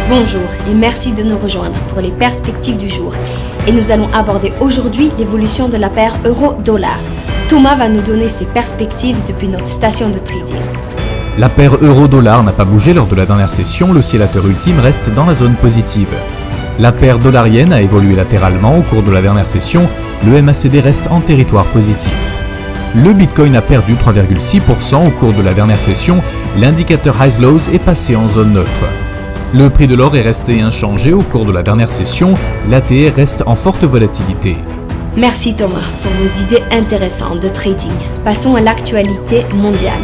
Bonjour et merci de nous rejoindre pour les perspectives du jour. Et nous allons aborder aujourd'hui l'évolution de la paire euro-dollar. Thomas va nous donner ses perspectives depuis notre station de trading. La paire euro-dollar n'a pas bougé lors de la dernière session, l'oscillateur ultime reste dans la zone positive. La paire dollarienne a évolué latéralement au cours de la dernière session, le MACD reste en territoire positif. Le Bitcoin a perdu 3,6% au cours de la dernière session, l'indicateur Highs-Lows est passé en zone neutre. Le prix de l'or est resté inchangé au cours de la dernière session, l'ATR reste en forte volatilité. Merci Thomas pour vos idées intéressantes de trading. Passons à l'actualité mondiale.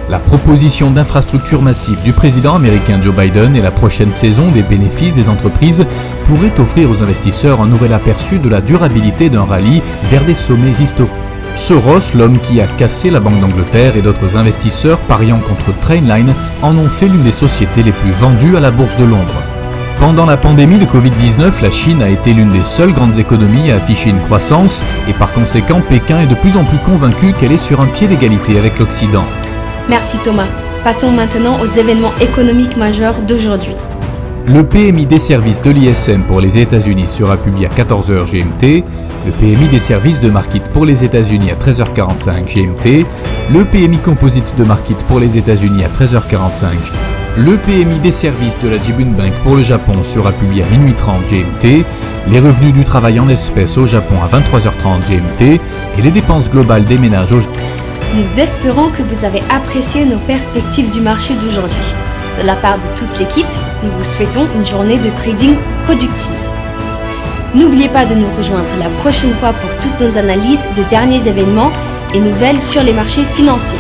La proposition d'infrastructure massive du président américain Joe Biden et la prochaine saison des bénéfices des entreprises pourraient offrir aux investisseurs un nouvel aperçu de la durabilité d'un rallye vers des sommets historiques. Soros, l'homme qui a cassé la Banque d'Angleterre et d'autres investisseurs pariant contre Trainline en ont fait l'une des sociétés les plus vendues à la bourse de Londres. Pendant la pandémie de Covid-19, la Chine a été l'une des seules grandes économies à afficher une croissance et par conséquent Pékin est de plus en plus convaincu qu'elle est sur un pied d'égalité avec l'Occident. Merci Thomas. Passons maintenant aux événements économiques majeurs d'aujourd'hui. Le PMI des services de l'ISM pour les États-Unis sera publié à 14h GMT, le PMI des services de Markit pour les États-Unis à 13h45 GMT, le PMI composite de Markit pour les États-Unis à 13h45, le PMI des services de la Jibun Bank pour le Japon sera publié à minuit 30 GMT, les revenus du travail en espèces au Japon à 23h30 GMT et les dépenses globales des ménages au Japon. Nous espérons que vous avez apprécié nos perspectives du marché d'aujourd'hui. De la part de toute l'équipe, nous vous souhaitons une journée de trading productive. N'oubliez pas de nous rejoindre la prochaine fois pour toutes nos analyses des derniers événements et nouvelles sur les marchés financiers.